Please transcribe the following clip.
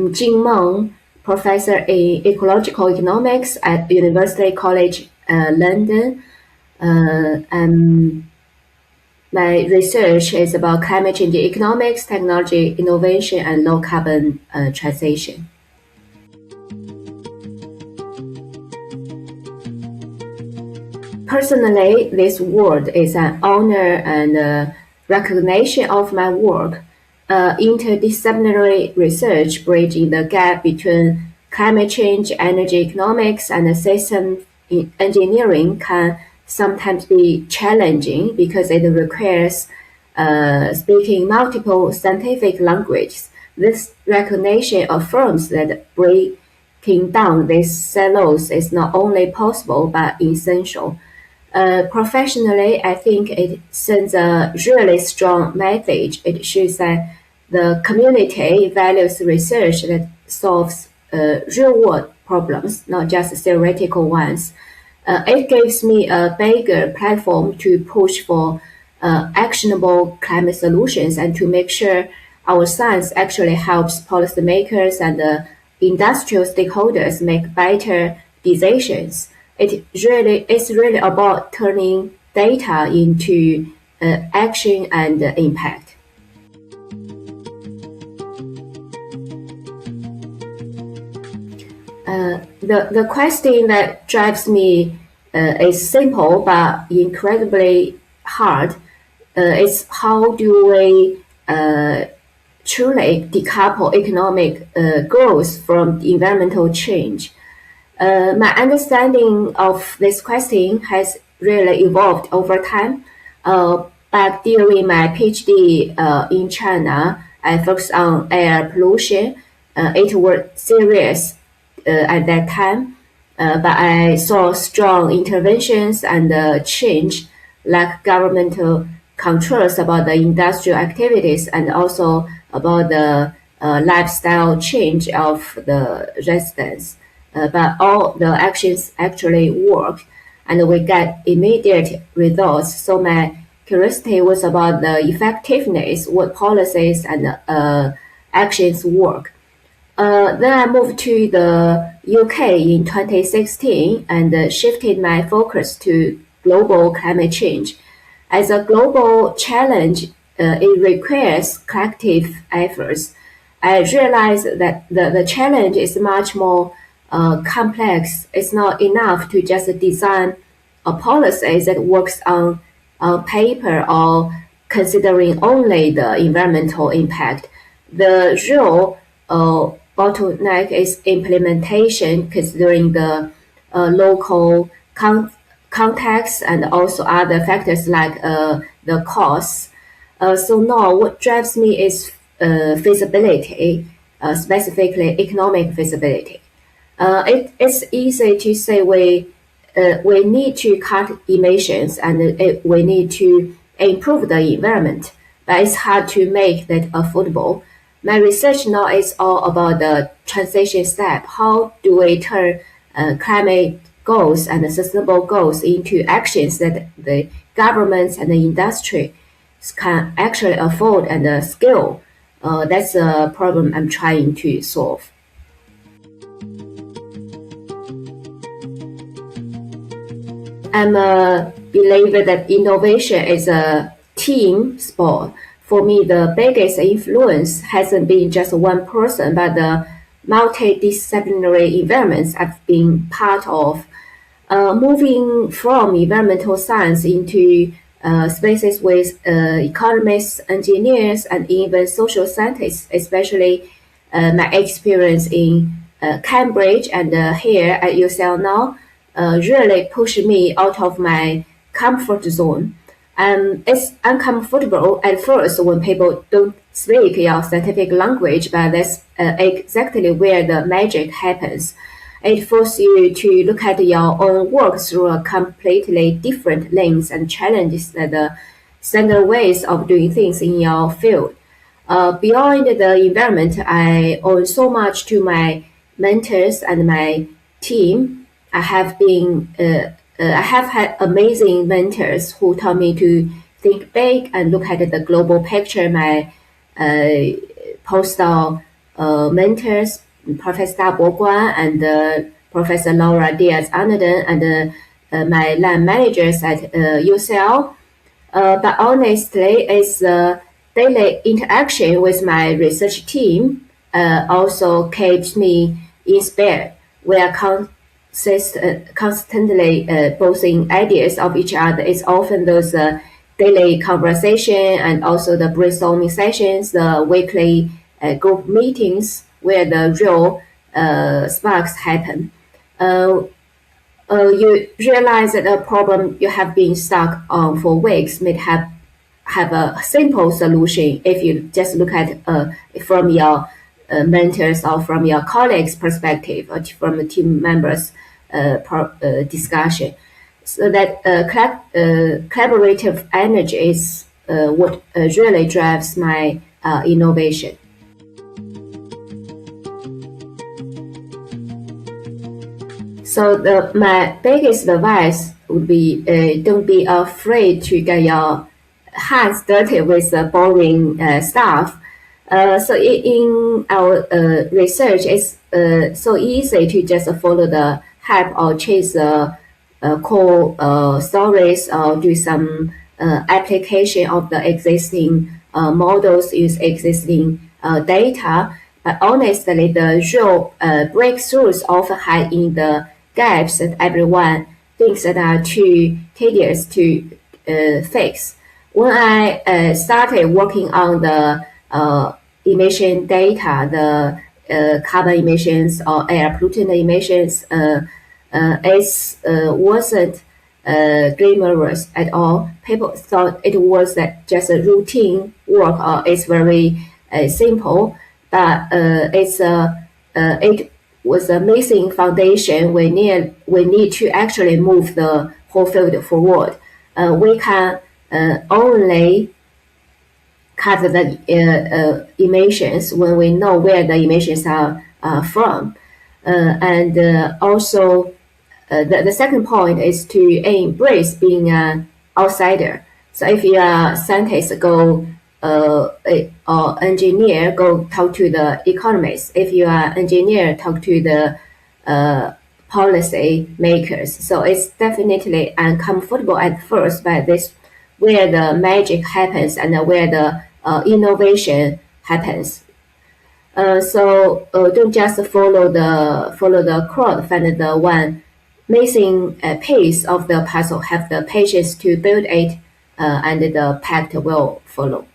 Jing Meng, professor in ecological economics at University College London. And my research is about climate change economics, technology innovation, and low carbon transition. Personally, this award is an honor and recognition of my work. Interdisciplinary research bridging the gap between climate change, energy economics, and system engineering can sometimes be challenging because it requires speaking multiple scientific languages. This recognition affirms that breaking down these silos is not only possible but essential. Professionally, I think it sends a really strong message. It shows that the community values research that solves real-world problems, not just theoretical ones. It gives me a bigger platform to push for actionable climate solutions and to make sure our science actually helps policymakers and industrial stakeholders make better decisions. It's really about turning data into action and impact. The question that drives me is simple but incredibly hard. It's how do we truly decouple economic growth from environmental change? My understanding of this question has really evolved over time. Back during my PhD in China, I focused on air pollution. It was serious at that time, but I saw strong interventions and change, like governmental controls about the industrial activities and also about the lifestyle change of the residents. But all the actions actually work and we get immediate results. So my curiosity was about the effectiveness, what policies and actions work. Then I moved to the UK in 2016 and shifted my focus to global climate change. As a global challenge, it requires collective efforts. I realized that the challenge is much more complex. It's not enough to just design a policy that works on paper or considering only the environmental impact. The real bottleneck is implementation, considering the local context and also other factors like the costs. So now what drives me is feasibility, specifically economic feasibility. It's easy to say we need to cut emissions and we need to improve the environment, but it's hard to make that affordable. My research now is all about the transition step. How do we turn climate goals and sustainable goals into actions that the governments and the industry can actually afford and scale? That's a problem I'm trying to solve. I'm a believer that innovation is a team sport. For me, the biggest influence hasn't been just one person, but the multidisciplinary environments I've been part of. Moving from environmental science into spaces with economists, engineers, and even social scientists, especially my experience in Cambridge and here at UCL now, really pushed me out of my comfort zone. It's uncomfortable at first when people don't speak your scientific language, but that's exactly where the magic happens. It forces you to look at your own work through a completely different lens and challenges the standard ways of doing things in your field. Beyond the environment, I owe so much to my mentors and my team. I have had amazing mentors who taught me to think big and look at the global picture. My postdoc mentors, Professor Bo Guan and Professor Laura Diaz-Arnaden, and my line managers at UCL. But honestly, it's daily interaction with my research team also keeps me inspired. We are constantly bouncing ideas of each other. It's often those daily conversation and also the brainstorming sessions, the weekly group meetings where the real sparks happen. You realize that a problem you have been stuck on for weeks may have a simple solution if you just look at from your mentors or from your colleagues' perspective or from the team members' discussion. So that collaborative energy is what really drives my innovation. So my biggest advice would be don't be afraid to get your hands dirty with boring stuff. So in our research, it's so easy to just follow the hype or chase cool stories or do some application of the existing models, use existing data. But honestly, the real breakthroughs often hide in the gaps that everyone thinks that are too tedious to fix. When I started working on the emission data, the carbon emissions or air pollutant emissions, it wasn't glamorous at all. People thought it was just a routine work or it's very simple, but it was a missing foundation. We need to actually move the whole field forward. We can only cut the emissions when we know where the emissions are from. And also, the second point is to embrace being an outsider. So if you are a scientist, or engineer, go talk to the economists. If you are engineer, talk to the policy makers. So it's definitely uncomfortable at first, but this where the magic happens and where the innovation happens. So don't just follow the crowd. Find the one missing piece of the puzzle. Have the patience to build it, and the pact will follow.